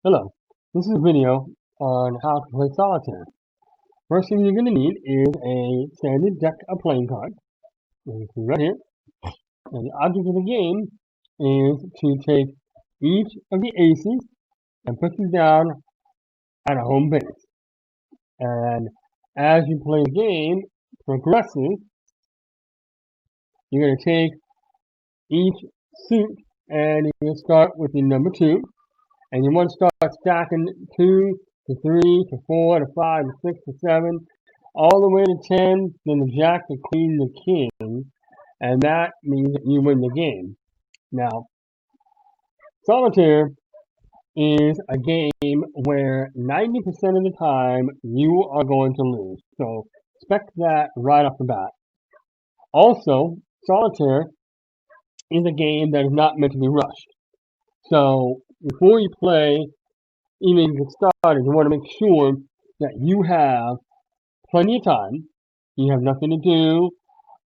Hello, this is a video on how to play Solitaire. First thing you're going to need is a standard deck of playing cards. You can see right here. And the object of the game is to take each of the aces and put them down at a home base. And as you play the game progresses, you're going to take each suit and you're going to start with the number 2. And you want to start stacking 2 to 3 to 4 to 5 to 6 to 7, all the way to 10, then the jack, the queen, the king, and that means that you win the game. Now, Solitaire is a game where 90% of the time you are going to lose. So expect that right off the bat. Also, Solitaire is a game that is not meant to be rushed. So before you play, even get started, you want to make sure that you have plenty of time. You have nothing to do,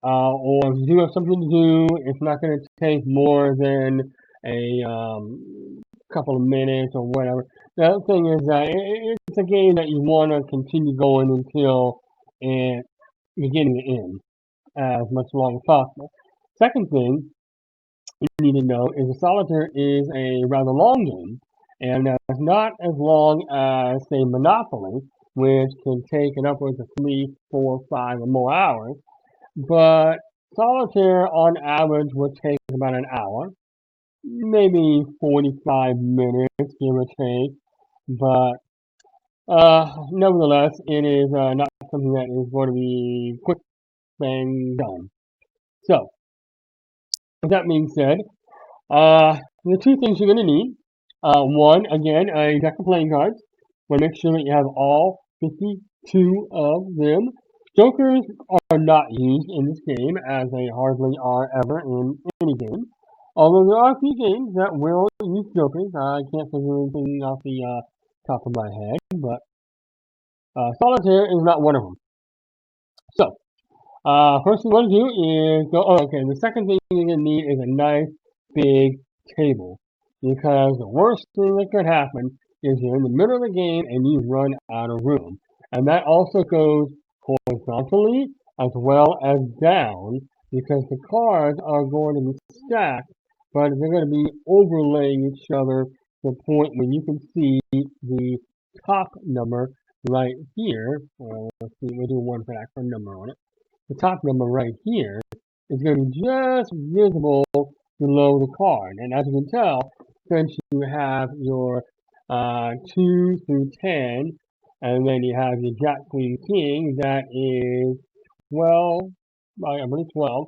or if you do have something to do, it's not going to take more than a couple of minutes or whatever. The other thing is that it's a game that you want to continue going until beginning to end, as much long as possible. Second thing you need to know is that Solitaire is a rather long game, and it's not as long as, say, Monopoly, which can take an upwards of 3, 4, 5, or more hours. But Solitaire, on average, would take about an hour, maybe 45 minutes, give or take. But nevertheless, it is not something that is going to be quick, bang, done. So, with that being said, the two things you're going to need. One, again, a deck of playing cards. Want to make sure that you have all 52 of them. Jokers are not used in this game, as they hardly are ever in any game. Although there are a few games that will use jokers. I can't think of anything off the top of my head, but Solitaire is not one of them. So, first thing you want to do is go. Oh, okay. The second thing you're gonna need is a nice big table, because the worst thing that could happen is you're in the middle of the game and you run out of room, and that also goes horizontally as well as down, because the cards are going to be stacked, but they're going to be overlaying each other to the point where you can see the top number right here. Let's see, we'll do one for that for number on it. The top number right here is going to be just visible below the card. And as you can tell, since you have your 2 through 10, and then you have your Jack, Queen, King, that is 12, I believe 12.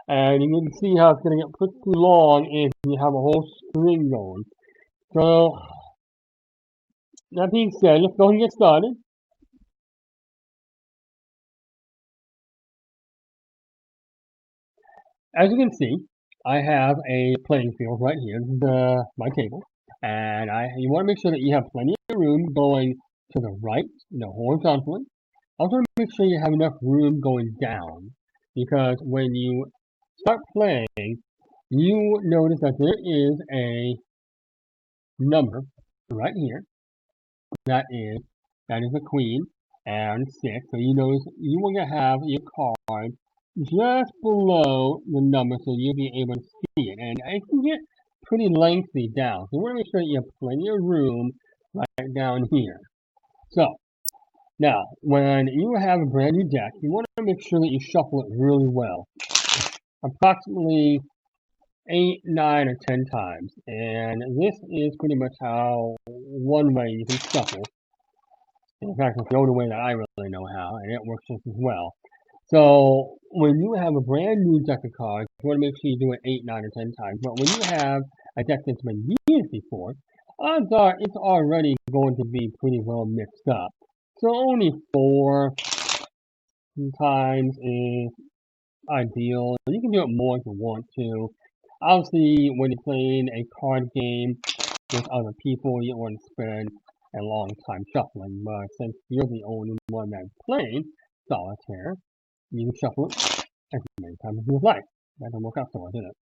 And you can see how it's going to get pretty long if you have a whole string going. So, that being said, let's go ahead and get started. As you can see, I have a playing field right here. This is my table. And you want to make sure that you have plenty of room going to the right, horizontally. Also make sure you have enough room going down, because when you start playing, you notice that there is a number right here. That is a queen and 6. So you notice you want to have your card just below the number so you'll be able to see it. And it can get pretty lengthy down. So you want to make sure you have plenty of room right down here. So now, when you have a brand new deck, you want to make sure that you shuffle it really well. Approximately 8, 9, or 10 times. And this is pretty much how one way you can shuffle. In fact, it's the only way that I really know how, and it works just as well. So when you have a brand new deck of cards, you want to make sure you do it 8, 9, or 10 times. But when you have a deck that's been used before, odds are it's already going to be pretty well mixed up. So only 4 times is ideal. You can do it more if you want to. Obviously, when you're playing a card game with other people, you don't want to spend a long time shuffling. But since you're the only one that's playing Solitaire, you can shuffle it as many times as you like. That doesn't work out so well, did it?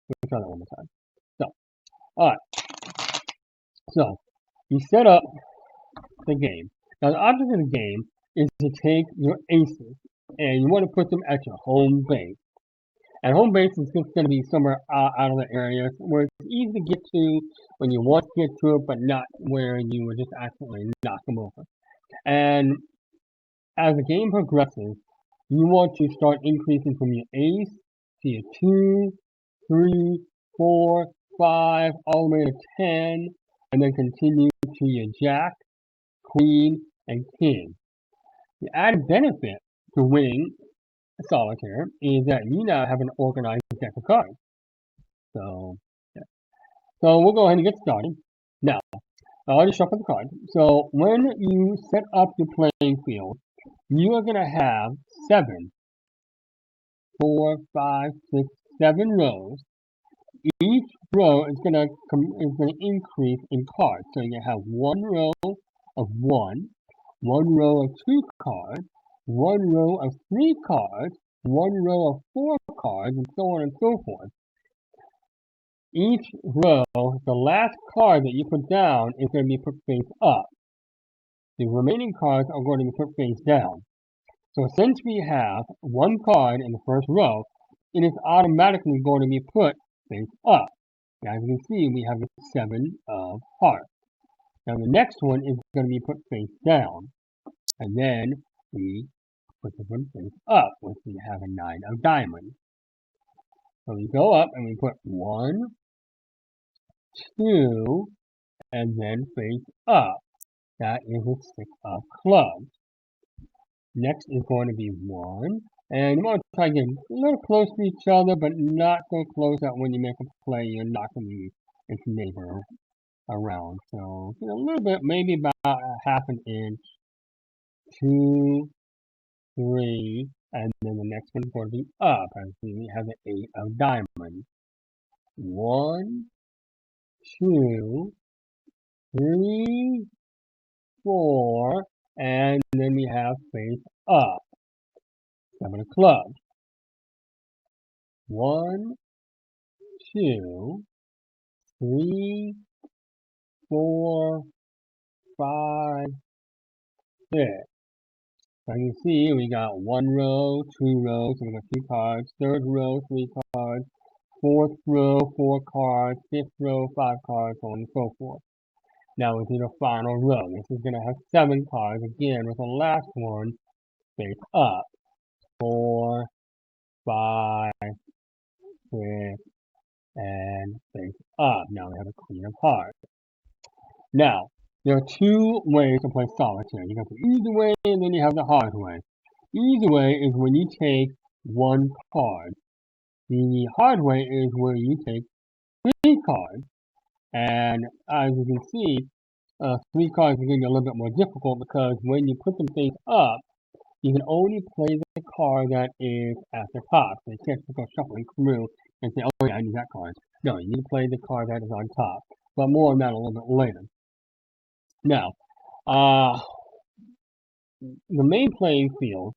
We'll try that one more time. So, alright. So, you set up the game. Now, the object of the game is to take your aces and you want to put them at your home base. And home base is just going to be somewhere out of the area where it's easy to get to when you want to get to it, but not where you would just accidentally knock them over. And as the game progresses, you want to start increasing from your ace to your 2, 3, 4, 5, all the way to 10, and then continue to your jack, queen, and king. The added benefit to winning Solitaire is that you now have an organized deck of cards. So, yeah. So we'll go ahead and get started. Now, I already shuffled the cards. So when you set up your playing field, you are going to have 7, 4, 5, 6, 7 rows. Each row is going to increase in cards. So you have one row of 1 row of 2 cards, 1 row of 3 cards, 1 row of 4 cards, and so on and so forth. Each row, the last card that you put down is going to be put face up. The remaining cards are going to be put face down. So since we have 1 card in the first row, it is automatically going to be put face up. Now, as you can see, we have the 7 of hearts. Now the next one is going to be put face down. And then we put the one face up, which we have a 9 of diamonds. So we go up and we put 1, 2, and then face up. That is a 6 of clubs. Next is going to be 1, and you want to try to get a little close to each other, but not so close that when you make a play, you're knocking the neighbor around. So a little bit, maybe about a half an inch, 2, 3, and then the next one is going to be up. As we have the 8 of diamonds. 1, 2, 3, 4, and then we have face up. 7 of clubs. 1, 2, 3, 4, 5, 6. So you can see we got 1 row, 2 rows, so we got 2 cards, 3rd row, 3 cards, 4th row, 4 cards, 5th row, 5 cards, so on and so forth. Now we do the final row. This is going to have 7 cards again with the last one face up. 4, 5, 6, and face up. Now we have a queen of hearts. Now, there are 2 ways to play solitaire. You have the easy way and then you have the hard way. Easy way is when you take 1 card. The hard way is where you take 3 cards. And as you can see, 3 cards is going to be a little bit more difficult because when you put them face up, you can only play the card that is at the top. So you can't just go shuffling through and say, oh yeah, I need that card. No, you need to play the card that is on top. But more on that a little bit later. Now, the main playing field,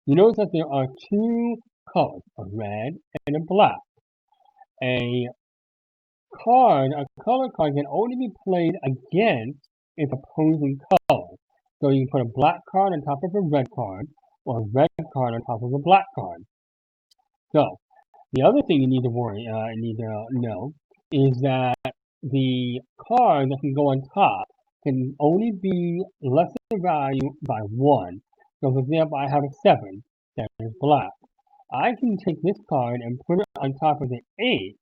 you notice that there are 2 colors, a red and a black. A color card can only be played against its opposing color. So you can put a black card on top of a red card, or a red card on top of a black card. So, the other thing you need to know is that the card that can go on top can only be less in value by 1. So for example, I have a 7 that is black. I can take this card and put it on top of the 8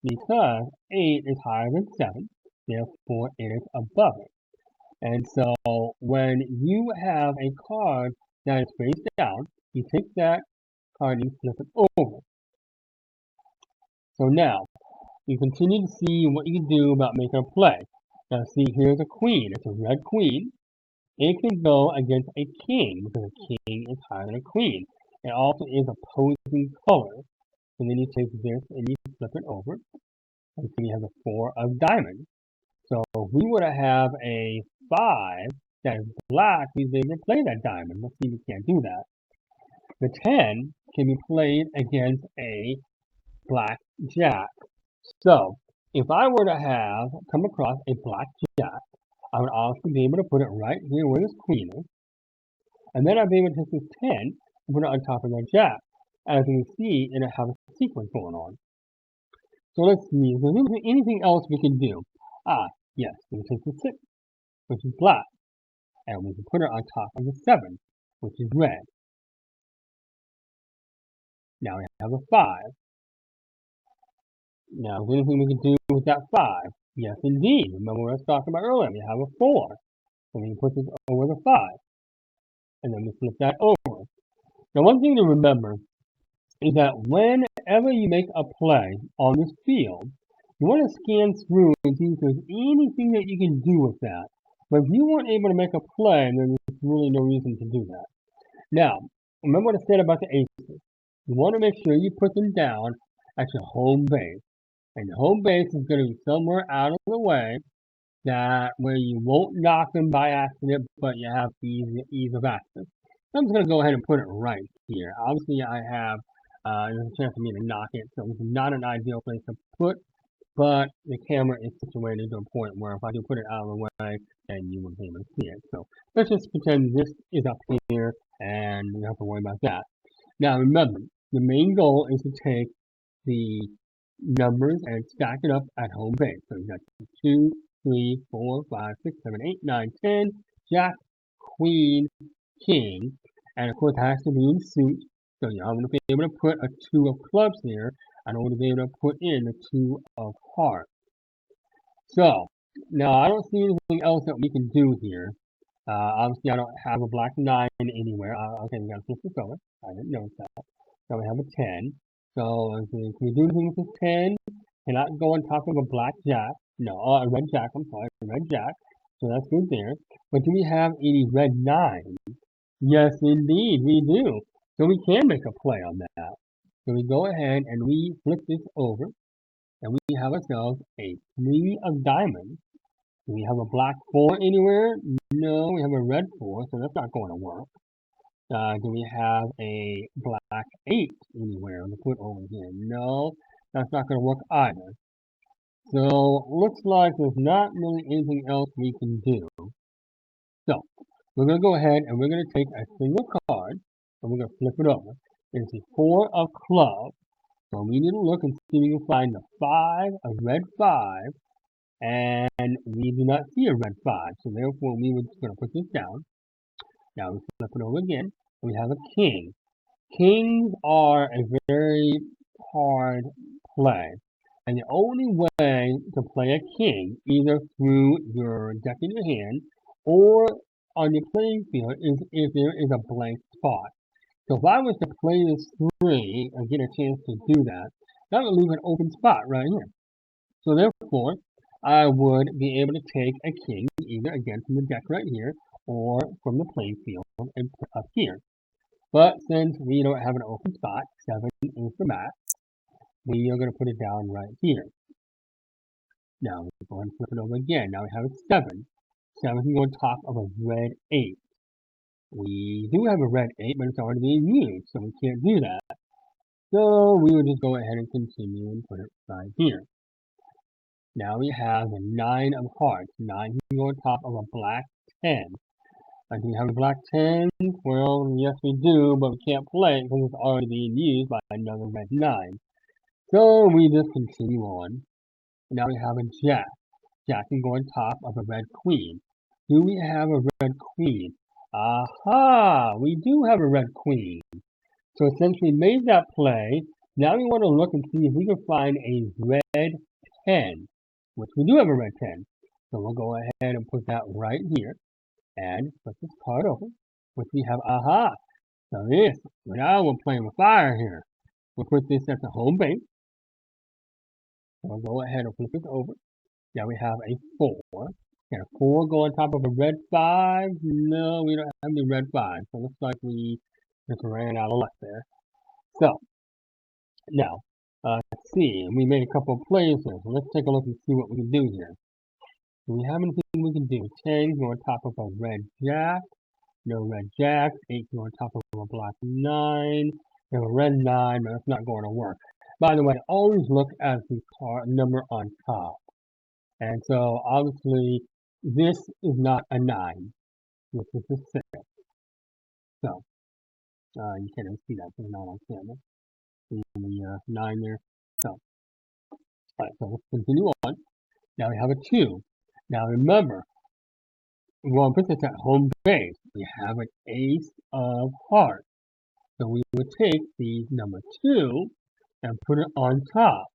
because 8 is higher than 7, therefore it is above it. And so when you have a card that is face down, you take that card and you flip it over. So now, you continue to see what you can do about making a play. Now see, here's a queen. It's a red queen. It can go against a king because a king is higher than a queen. It also is opposing colors. And then you take this and you flip it over. And so you have the 4 of diamonds. So if we were to have a 5 that is black, we'd be able to play that diamond. Let's see if we can't do that. The 10 can be played against a black jack. So if I were to come across a black jack, I would also be able to put it right here where this queen is. And then I'd be able to take this 10 and put it on top of that jack. As you can see, it'll have a sequence going on. So let's see, is there anything else we can do? Ah, yes, we can take the 6, which is black, and we can put it on top of the 7, which is red. Now we have a 5. Now, is there anything we can do with that 5? Yes, indeed. Remember what I was talking about earlier. We have a 4. So we can put this over the 5. And then we flip that over. Now, one thing to remember is that whenever you make a play on this field, you want to scan through and see if there's anything that you can do with that. But if you weren't able to make a play, then there's really no reason to do that. Now, remember what I said about the aces. You want to make sure you put them down at your home base. And your home base is going to be somewhere out of the way that where you won't knock them by accident, but you have ease of access. So I'm just going to go ahead and put it right here. Obviously, I have there's a chance for me to knock it, so it's not an ideal place to put, but the camera is situated to a point where if I do put it out of the way, then you will be able to see it. So let's just pretend this is up here, and you don't have to worry about that. Now remember, the main goal is to take the numbers and stack it up at home base. So you've got 2, 3, 4, 5, 6, 7, 8, 9, 10, Jack, Queen, King, and of course it has to be in suit. So I'm going to be able to put a 2 of clubs here, and I'm going to be able to put in a 2 of hearts. So now I don't see anything else that we can do here. Obviously I don't have a black 9 anywhere. Okay, we got to flip this over. I didn't notice that. So we have a 10. So can we do anything with this 10? Cannot go on top of a black jack. No, a red jack, I'm sorry, a red jack. So that's good there. But do we have any red 9? Yes, indeed, we do. So we can make a play on that. So we go ahead and we flip this over. And we have ourselves a 3 of diamonds. Do we have a black 4 anywhere? No, we have a red 4, so that's not going to work. Do we have a black 8 anywhere to put over here? No, that's not going to work either. So, looks like there's not really anything else we can do. So, we're going to go ahead and we're going to take a single card and we're going to flip it over. It's the 4 of clubs. So, we need to look and see if we can find the 5, a red 5, and we do not see a red 5. So, therefore, we were just going to put this down. Now, we flip it over again. We have a king. Kings are a very hard play. And the only way to play a king, either through your deck in your hand or on your playing field, is if there is a blank spot. So if I was to play this 3 and get a chance to do that, that would leave an open spot right here. So therefore, I would be able to take a king either again from the deck right here or from the playing field and put up here. But since we don't have an open spot, 7 is the max, we are going to put it down right here. Now, we go ahead and flip it over again. Now we have a 7. 7 can go on top of a red 8. We do have a red 8, but it's already being used, so we can't do that. So we will just go ahead and continue and put it right here. Now we have a 9 of hearts. 9 can go on top of a black 10. Do we have a black 10? Well, yes we do, but we can't play it because it's already being used by another red 9. So we just continue on. Now we have a jack. Jack can go on top of a red queen. Do we have a red queen? Aha! We do have a red queen. So since we made that play, now we want to look and see if we can find a red 10, which we do have a red 10. So we'll go ahead and put that right here. And put this card over, which we have, aha! So this, now we're playing with fire here. We'll put this at the home base. So we'll go ahead and flip this over. Now we have a 4. Can a 4 go on top of a red 5? No, we don't have any red 5. So it looks like we just ran out of luck there. So, now, let's see. We made a couple of plays here. So let's take a look and see what we can do here. Do we have anything we can do? 10 go on top of a red jack. No red jacks. 8 go on top of a black 9. We have a red 9, but that's not going to work. By the way, always look at the card number on top. And so, obviously, this is not a 9. This is a 6. So, you can't even see that, so it's not on camera. See the 9 there. So, alright, so let's continue on. Now we have a 2. Now remember, we want to put this at home base. We have an ace of hearts. So we would take the number 2 and put it on top.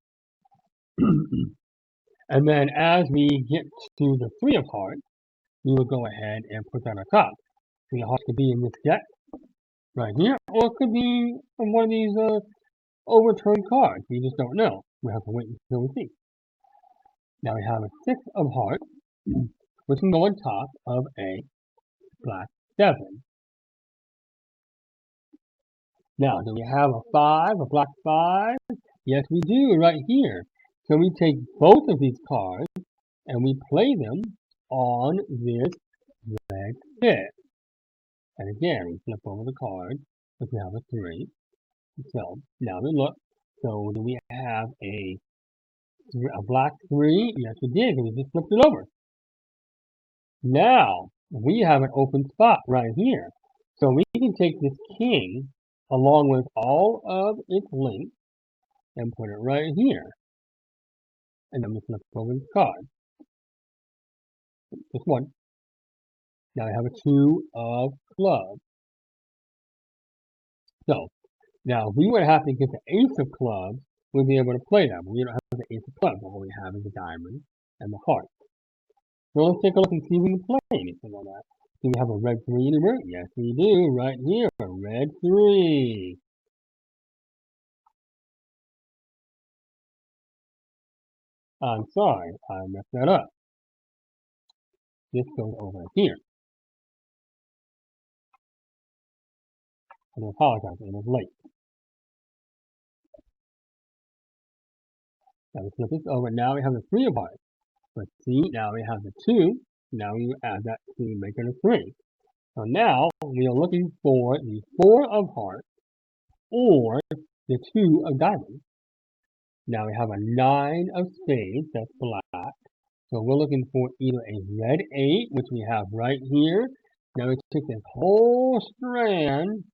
And then as we get to the 3 of hearts, we will go ahead and put that on top. 3 of hearts could be in this deck right here, or it could be on one of these overturned cards. We just don't know. We have to wait until we see. Now we have a 6 of hearts, which can go on top of a black 7. Now, do we have a 5, a black 5? Yes, we do, right here. So we take both of these cards and we play them on this red 6. And again, we flip over the card, but we have a 3. So, now we look. So, do we have a black 3? Yes, we did, because we just flipped it over. Now, we have an open spot right here. So, we can take this king along with all of its links and put it right here. And then we flip over the card. Just one. Now I have a 2 of clubs. So, now if we would have to get the ace of clubs, we'd be able to play that. But we don't have the ace of clubs. All we have is the diamond and the heart. So let's take a look and see if we can play anything on that. Do we have a red 3 anywhere? Yes, we do. Right here, a red 3. I'm sorry, I messed that up. This goes over here. I apologize, it was late. Now we flip this over. Now we have the 3 of hearts. Let's see, now we have the 2. Now we add that to make it a 3. So now we are looking for the 4 of hearts or the 2 of diamonds. Now we have a 9 of spades, that's black. So we're looking for either a red 8, which we have right here. Now we take this whole strand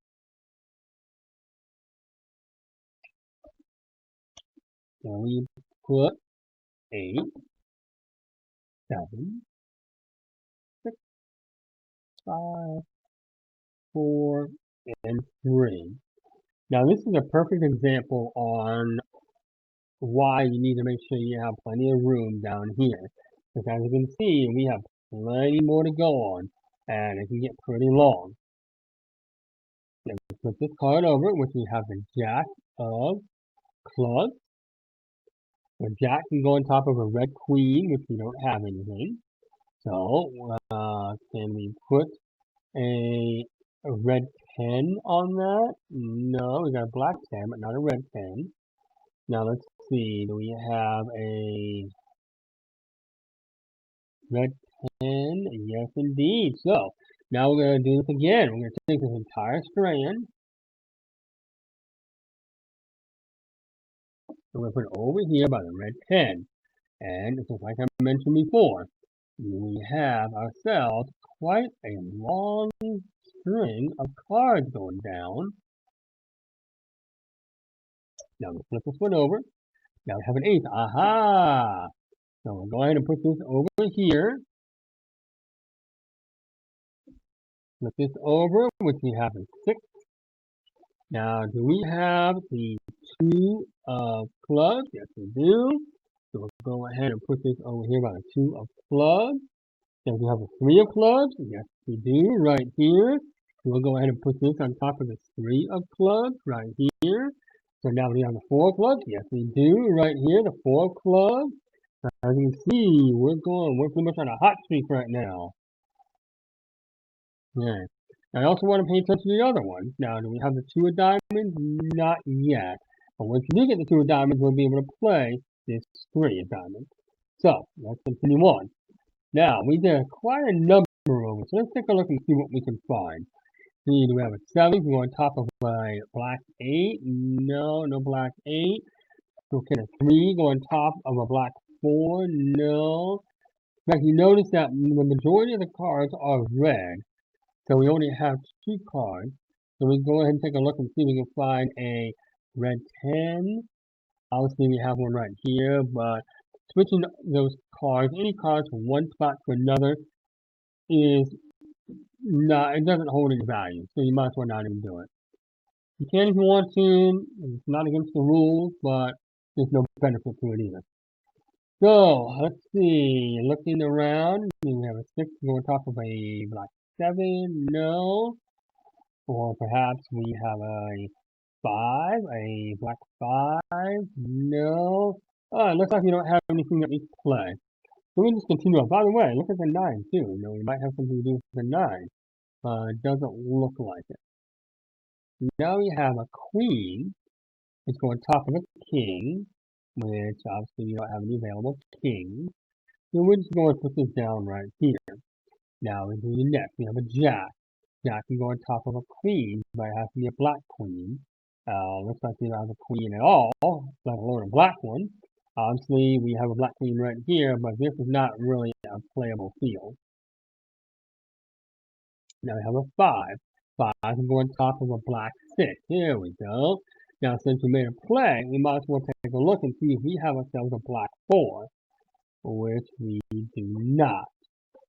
and we put 8, 7, 6, 5, 4, and 3. Now this is a perfect example on why you need to make sure you have plenty of room down here. Because as you can see, we have plenty more to go on, and it can get pretty long. Now we flip this card over, which we have the Jack of Clubs. The Jack can go on top of a red Queen, which we don't have anything. So, can we put a red 10 on that? No, we got a black 10, but not a red 10. Now let's see, do we have a red 10? Yes, indeed. So, now we're going to do this again. We're going to take this entire strand. We're going to put it over here by the red 10. And just like I mentioned before, we have ourselves quite a long string of cards going down. Now we flip this one over. Now we have an 8. Aha! So we'll go ahead and put this over here. Flip this over, which we have a 6. Now, do we have the 2 of clubs? Yes, we do. So we'll go ahead and put this over here by the 2 of clubs. Then we have a 3 of clubs. Yes, we do, right here. So we'll go ahead and put this on top of the 3 of clubs right here. So now we have the 4 of clubs. Yes, we do, right here, the 4 of clubs. As you can see, we're pretty much on a hot streak right now. Yeah. I also want to pay attention to the other one. Now, do we have the 2 of diamonds? Not yet. But once we do get the 2 of diamonds, we'll be able to play this 3 of diamonds. So, let's continue on. Now, we did quite a number of them, so let's take a look and see what we can find. See, do we have a 7? We go on top of a black 8? No, no black 8. So can a 3 go on top of a black 4? No. In fact, you notice that the majority of the cards are red, so we only have two cards. So we go ahead and take a look and see if we can find a red 10. Obviously, we have one right here, but switching those cards, any cards from one spot to another, is not, it doesn't hold any value, so you might as well not even do it. You can if you want to, it's not against the rules, but there's no benefit to it either. So, let's see, looking around, we have a 6 go on top of a black 7, no. Or perhaps we have a 5, a black 5, no. Oh, it looks like we don't have anything that we can play. So we just continue on. By the way, look at the 9 too. You know, we might have something to do with the 9. It doesn't look like it. Now we have a queen. It's going on top of a king, which obviously we don't have any available kings. So we're just going to put this down right here. Now we do the next. We have a jack. Jack can go on top of a queen, but it has to be a black queen. Looks like we don't have a queen at all, let alone a black one. Obviously, we have a black queen right here, but this is not really a playable field. Now we have a 5. 5 can go on top of a black 6. Here we go. Now, since we made a play, we might as well take a look and see if we have ourselves a black 4, which we do not.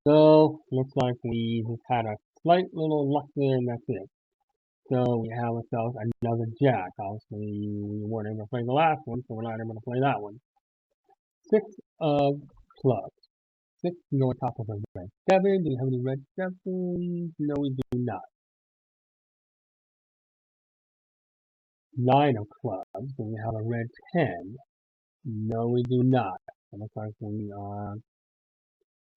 So, looks like we just had a slight little luck there, and that's it. So, we have ourselves another jack. Obviously, we weren't able to play the last one, so we're not able to play that one. 6 of clubs. 6 can go on top of a red 7. Do we have any red 7s? No, we do not. 9 of clubs. Do we have a red 10? No, we do not. It looks like we are.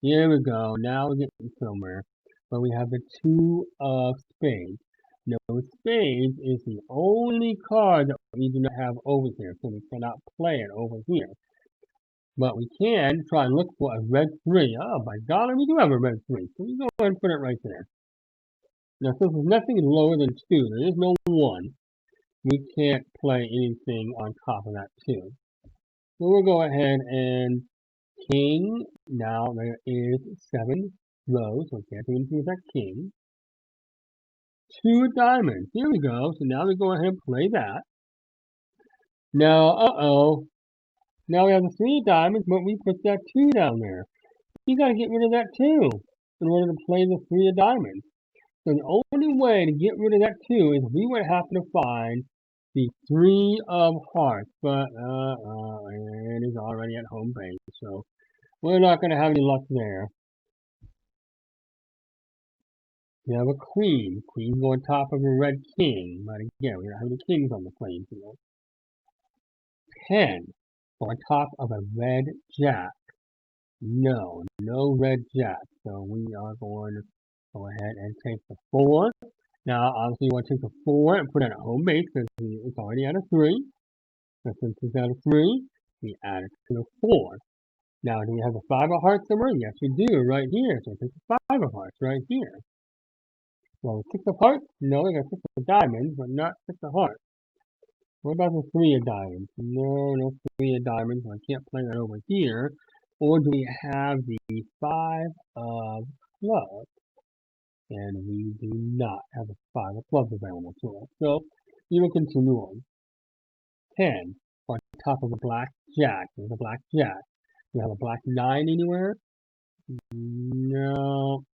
Here we go. Now we're getting somewhere. But we have the 2 of spades. No, spades is the only card that we do not have over here, so we cannot play it over here. But we can try and look for a red 3. Oh, by golly, we do have a red 3. So we go ahead and put it right there. Now, since there's nothing lower than 2, there is no 1, we can't play anything on top of that 2. So we'll go ahead and king. Now there is 7 rows, so we can't do anything with that king. 2 diamonds. Here we go. So now we go ahead and play that. Now, now we have the 3 diamonds, but we put that 2 down there. You gotta get rid of that 2 in order to play the 3 of diamonds. So the only way to get rid of that 2 is we would have to find the 3 of hearts, but it is already at home base, so we're not going to have any luck there. We have a queen. Queen go on top of a red king, but again, we don't have any kings on the playing field. 10 go on top of a red jack. No, no red jack, so we are going to go ahead and take the 4. Now, obviously, you want to take the 4 and put it at home base because it's already at a 3. So since it's at a 3, we add it to the 4. Now, do we have a 5 of hearts somewhere? Yes, we do, right here. So it's a 5 of hearts right here. Well, 6 of hearts? No, we got 6 of diamonds, but not 6 of hearts. What about the 3 of diamonds? No, no 3 of diamonds. So I can't play that over here. Or do we have the 5 of clubs? And we do not have a 5 of clubs available to us. So we will continue on. 10 on top of a black jack. There's a black jack. Do you have a black 9 anywhere? No.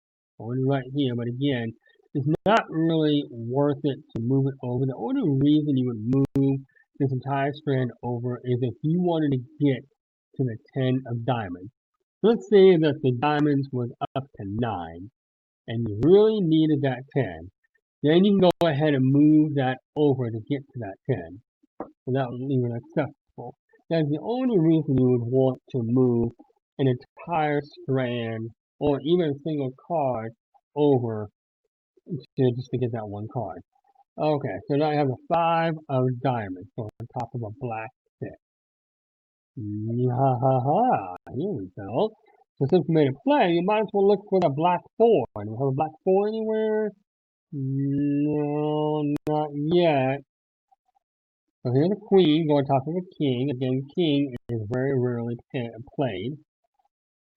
Only right here, but again, it's not really worth it to move it over. The only reason you would move this entire strand over is if you wanted to get to the 10 of diamonds. Let's say that the diamonds was up to 9, and you really needed that 10. Then you can go ahead and move that over to get to that 10. So that would leave it acceptable. That's the only reason you would want to move an entire strand or even a single card over just to get that one card. Okay, so now I have the 5 of diamonds on top of a black 6. Ha ha ha, here we go. So since we made a play, you might as well look for the black 4. Do we have a black 4 anywhere? No, not yet. So here's a queen going on top of a king. Again, king is very rarely played.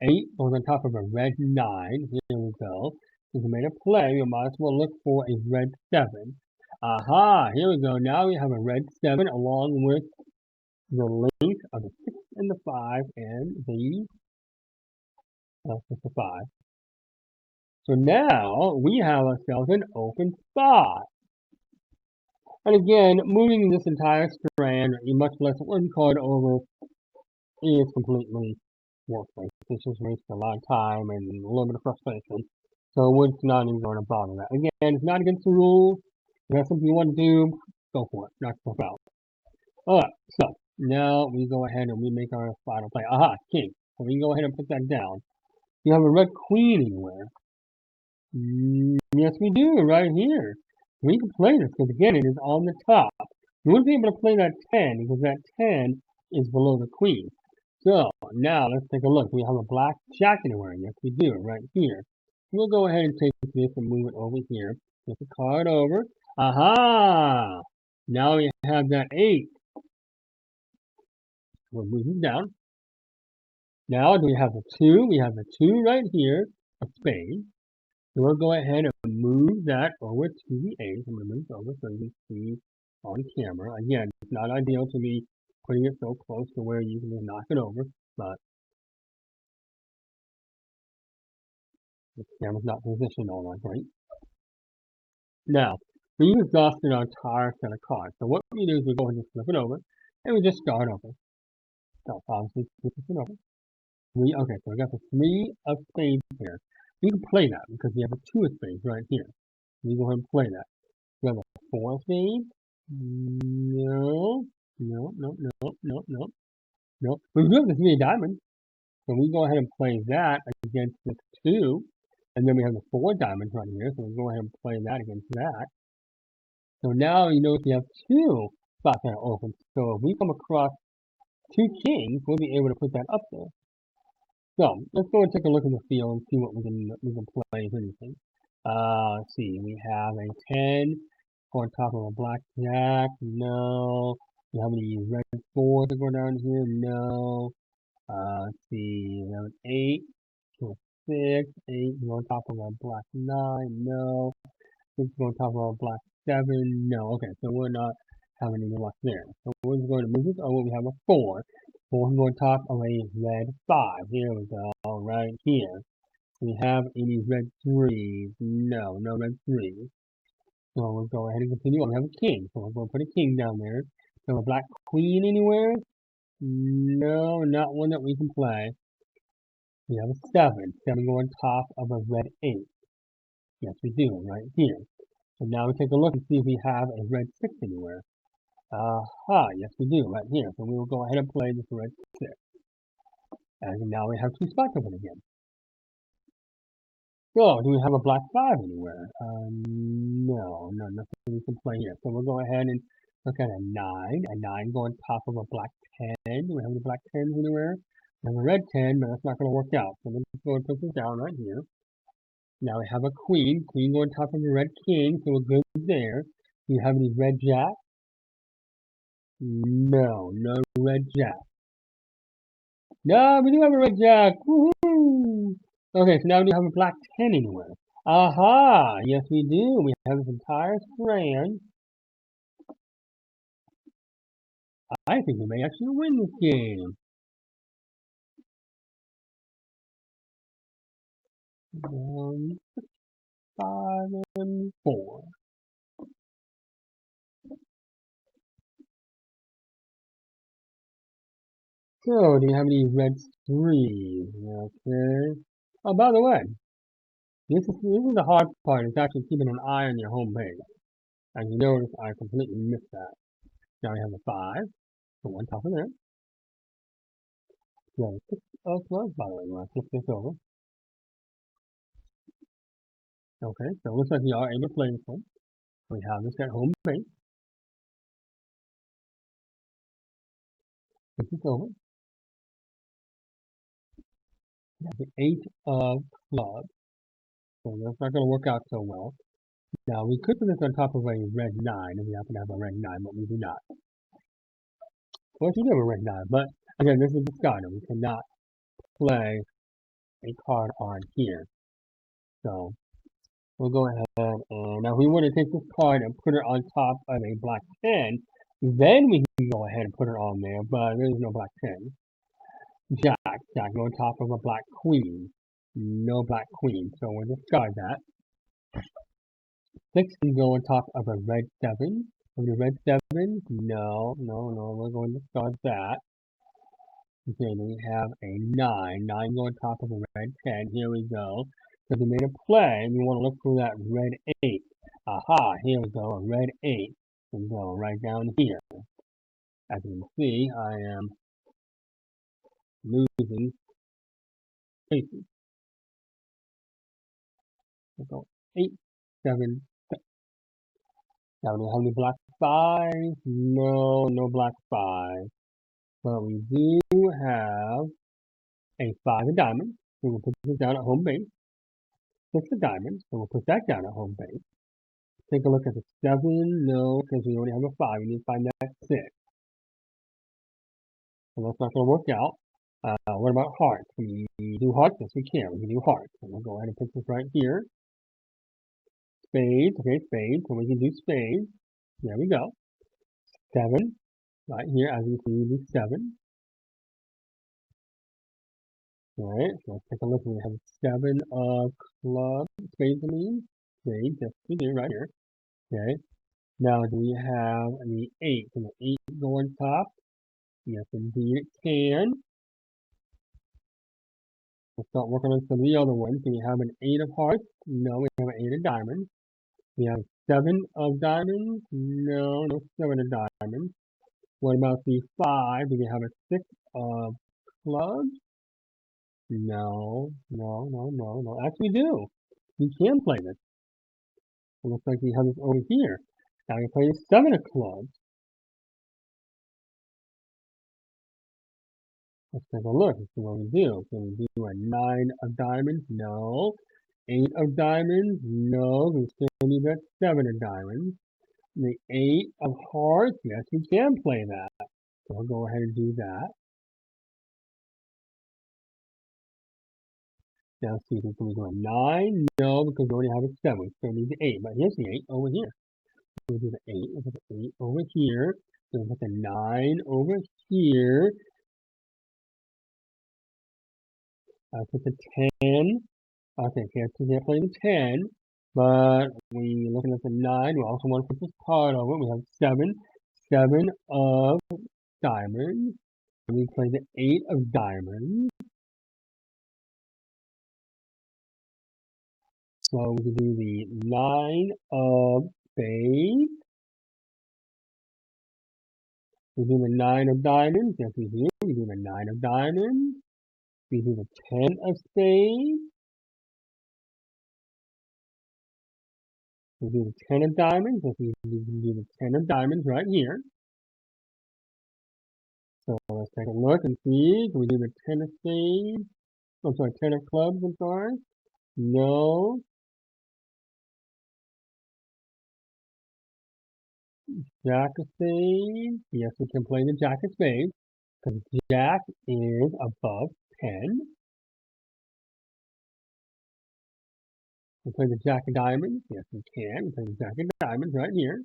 8 goes on top of a red 9. Here we go. Since we made a play, we might as well look for a red 7. Aha! Here we go. Now we have a red 7 along with the link of the 6 and the 5 and the 5. So now we have ourselves an open spot. And again, moving this entire strand, much less one card over, is completely worthless. It's just wasting a lot of time and a little bit of frustration. So we're not even going to bother that. Again, it's not against the rules. If that's something you want to do, go for it. Knock yourself out. Alright, so now we go ahead and we make our final play. Aha, king. So we can go ahead and put that down. You have a red queen anywhere? Yes, we do, right here. We can play this because again, it is on the top. You wouldn't be able to play that 10 because that 10 is below the queen. So now let's take a look. We have a black jack anywhere. Yes, we do, right here. We'll go ahead and take this and move it over here. Flip the card over. Aha! Now we have that 8. We'll move it down. Now do we have the 2? We have the 2 right here, a spade. So we'll go ahead and move that over to the 8. I'm going to move it over so you can see on camera. Again, it's not ideal to be putting it so close to where you can just knock it over, but the camera's not positioned all that great. Now, we've exhausted our entire set of cards. So what we do is we go ahead and flip it over, and we just start over. So obviously, flip it over. Okay, so we got the 3 of spades here. You can play that because we have a 2 of spades right here. You go ahead and play that. We have a 4 of spades. No, no, no, no, no, no, no. We do have the 3 of diamonds. So we go ahead and play that against this 2. And then we have the 4 diamonds right here. So we go ahead and play that against that. So now you notice we have 2 spots that are open. So if we come across 2 kings, we'll be able to put that up there. So let's go and take a look at the field and see what we can play, if anything. Let's see. We have a 10 on top of a black jack. No. We have any red 4s that go down here? No. Let's see. We have an 8 to a 6. 8 on top of a black 9. No. 6 on top of a black 7. No. Okay, so we're not having any luck there. So we're just going to move this over. We have a 4. 4 on top of a red 5. Here we go. Right here. We have any red 3s? No, no red 3s. So we'll go ahead and continue. We have a king. So we're going to put a king down there. So a black queen anywhere? No, not one that we can play. We have a 7. 7 going on top of a red 8. Yes, we do, right here. So now we take a look and see if we have a red 6 anywhere. Aha, yes we do, right here. So we will go ahead and play this red 6. And now we have 2 spots open again. So, do we have a black 5 anywhere? No, nothing we can play here. So we'll go ahead and look at a 9. A 9 go on top of a black 10. Do we have any black 10s anywhere? We have a red 10, but that's not going to work out. So let's go and put this down right here. Now we have a queen. Queen go on top of a red king, so we're good there. Do you have any red jack? No, no red jack. No, we do have a red jack. Woohoo! Okay, so now we do have a black 10 anywhere. Aha! Yes, we do. We have this entire strand. I think we may actually win this game. 1, 5, and 4. So, do you have any red 3s? Okay. Oh, by the way, this is the hard part. It's actually keeping an eye on your home page. As you notice, I completely missed that. Now we have a 5. So one top of there. We have a 6 of clubs, by the way. We're going to flip this over. Okay, so it looks like we are able to play this one. We have this at home base. Flip this over. We have the 8 of clubs. So that's not going to work out so well. Now, we could put this on top of a red 9 if we happen to have a red 9, but we do not. Of course, we do have a red 9, but again, this is discarded. We cannot play a card on here. So we'll go ahead and now if we want to take this card and put it on top of a black 10, then we can go ahead and put it on there, but there's no black 10. Jack, go on top of a black queen. No black queen, so we'll discard that. 6 can go on top of a red 7. Of the red 7, no, we're going to discard that. Okay, then we have a 9. 9 go on top of a red 10. Here we go. So we made a play, and we want to look for that red 8. Aha, here we go, a red 8. And go right down here. As you can see, I am losing spaces. We'll go 8, 7, 6. Now do we have any black 5? No, no black 5. But we do have a 5 of diamonds. So we'll put this down at home base. 6 of diamonds. So we'll put that down at home base. Take a look at the 7. No, because we only have a 5. We need to find that 6. So that's not going to work out. What about hearts? Can we do hearts? Yes, we can. We can do hearts. So we'll go ahead and put this right here. Spades. Okay, spades. So we can do spades. There we go. 7. Right here, as you see, we do 7. Alright, so let's take a look. We have 7 of clubs. Spades, I mean. Spades. Yes, we do right here. Okay. Now, do we have the 8? Can the 8 go on top? Yes, indeed it can. Let's start working on some of the other ones. Do we have an 8 of hearts? No, we have an 8 of diamonds. We have 7 of diamonds? No, no 7 of diamonds. What about the 5? Do we have a 6 of clubs? No. Actually, we do. We can play this. It looks like we have this over here. Now we play the 7 of clubs. Let's take a look and see what we do. Can we do a 9 of diamonds? No. 8 of diamonds? No. We still need that 7 of diamonds. The 8 of hearts? Yes, we can play that. So we'll go ahead and do that. Now see if we can do a 9. No, because we already have a 7. We still need the 8. But here's the 8 over here. We'll do the 8. We'll put the 8 over here. So we'll put the 9 over here. I'll put the 10. Okay, can't play the 10. But we looking at the 9. We also want to put this card over. We have 7. 7 of diamonds. And we play the 8 of diamonds. So we can do the 9 of spades. We do the 9 of diamonds. Yes, we do. We do the 9 of diamonds. We do the 10 of spades. We do the 10 of diamonds. Yes, we can do the 10 of diamonds right here. So let's take a look and see. Can we do the 10 of spades? I'm sorry, 10 of clubs, I'm sorry. No. Jack of spades. Yes, we can play the Jack of spades. Because Jack is above 10. We play the Jack of diamonds. Yes, we can. We play the Jack of diamonds right here.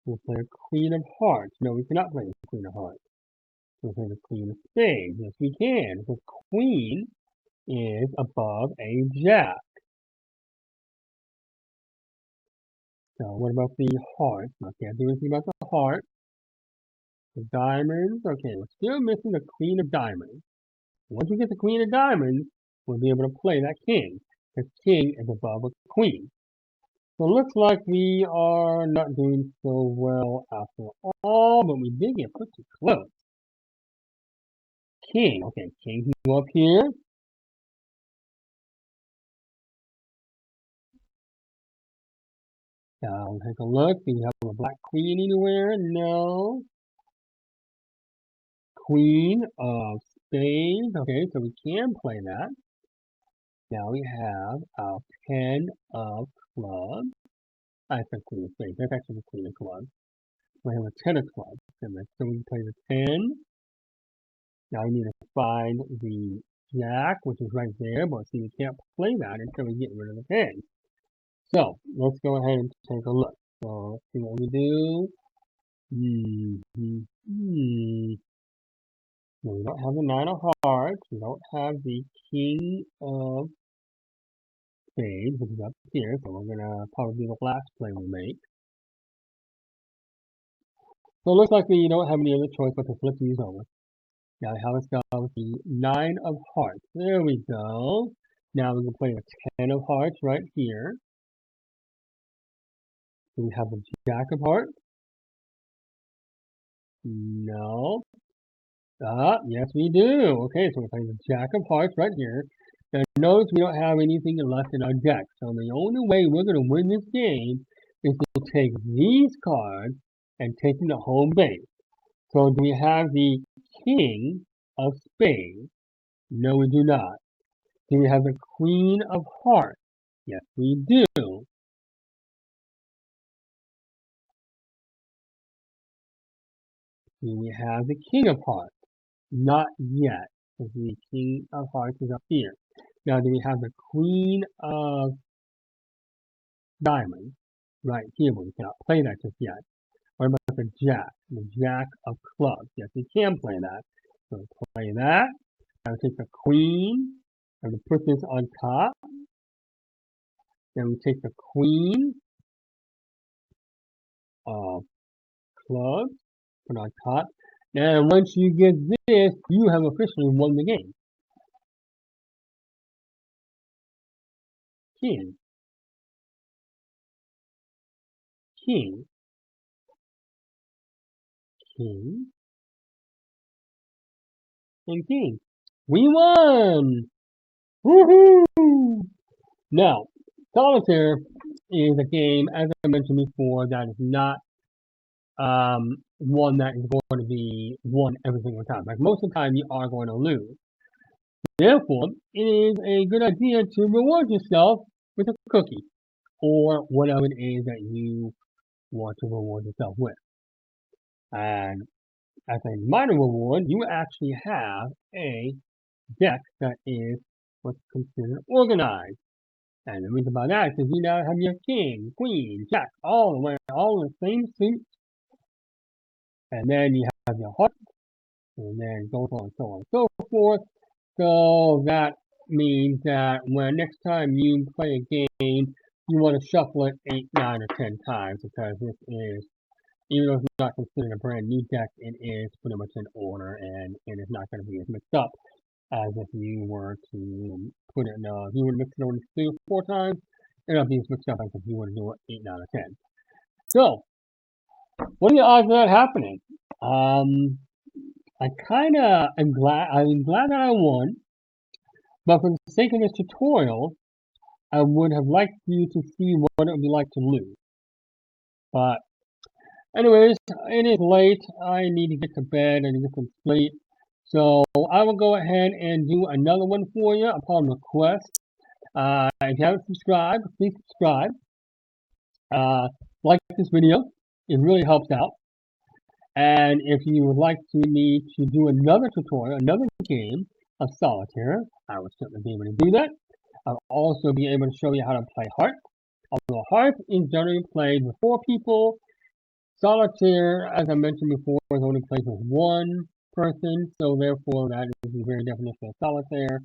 We'll play a Queen of hearts. No, we cannot play the Queen of hearts. We'll play the Queen of spades. Yes, we can. The Queen is above a Jack. So what about the hearts? I can't do anything about the heart. The diamonds. Okay, we're still missing the Queen of diamonds. Once we get the Queen of diamonds, we'll be able to play that king. The king is above a queen. So it looks like we are not doing so well after all, but we did get pretty close. King. Okay, king can go up here. Take a look. Do you have a black queen anywhere? No. Queen of spades. Okay, so we can play that. Now we have our 10 of clubs. I said queen of spades. That's actually the queen of clubs. We have a 10 of clubs. And so we can play the 10. Now I need to find the jack, which is right there, but see, we can't play that until we get rid of the king. So let's go ahead and take a look. So let's see what we do. No, we don't have the nine of hearts. We don't have the king of spades, which is up here. So we're gonna probably be the last play we make. So it looks like we don't have any other choice but to flip these over. Now how let's go with the nine of hearts. There we go. Now we can play the 10 of hearts right here. Do we have the jack of hearts? No. Yes we do. Okay, so we're playing the jack of hearts right here. Now notice we don't have anything left in our deck. So the only way we're going to win this game is to take these cards and take them to home base. So do we have the king of spades? No, we do not. Do we have the queen of hearts? Yes, we do. Do we have the king of hearts? Not yet, because the king of hearts is up here. Now, do we have the queen of diamonds? Right here, but we cannot play that just yet. What about the jack? The jack of clubs. Yes, we can play that. So play that. Now we take the queen, and we put this on top. Then we take the queen of clubs, put on top. And once you get this, you have officially won the game. King, king, king, and king. We won! Woohoo! Now, Solitaire is a game, as I mentioned before, that is not one that is going to be won every single time. Like most of the time, you are going to lose. Therefore, it is a good idea to reward yourself with a cookie or whatever it is that you want to reward yourself with. And as a minor reward, you actually have a deck that is what's considered organized. And the reason by that is you now have your king, queen, jack, all the way, all in the same suit. And then you have your heart, and then goes on, so on and so forth. So that means that when next time you play a game, you want to shuffle it 8, 9, or 10 times because this is, even though it's not considered a brand new deck, it is pretty much in order and it is not going to be as mixed up as if you were to put it in, if you were to mix it over 3 or 4 times, it'll be as mixed up as if you were to do it 8, 9, or 10. So, what are the odds of that happening? I kinda I'm glad that I won, but for the sake of this tutorial, I would have liked you to see what it would be like to lose. But anyways, it is late. I need to get to bed and get some sleep. So I will go ahead and do another one for you upon request. If you haven't subscribed, please subscribe. Like this video. It really helps out. And if you would like me to do another tutorial, another game of Solitaire, I would certainly be able to do that. I'll also be able to show you how to play Heart. Although Heart is generally played with 4 people, Solitaire, as I mentioned before, is only played with 1 person, so therefore that is the very definition of Solitaire.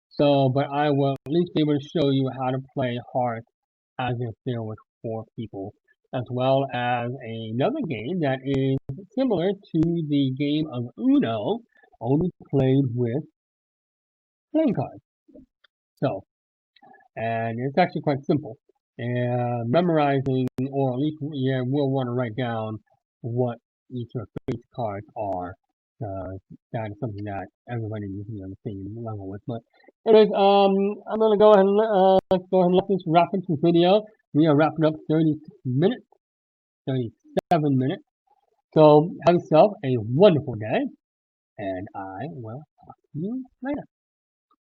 So, but I will at least be able to show you how to play Heart as if there were 4 people, as well as another game that is similar to the game of Uno, only played with playing cards. So, and it's actually quite simple. And memorizing, or at least we'll want to write down what each of the face cards are. That is something that everybody needs to be on the same level with. But anyways, I'm gonna go ahead and let's go ahead and let this wrap into this video. We are wrapping up 36 minutes, 37 minutes. So have yourself a wonderful day, and I will talk to you later.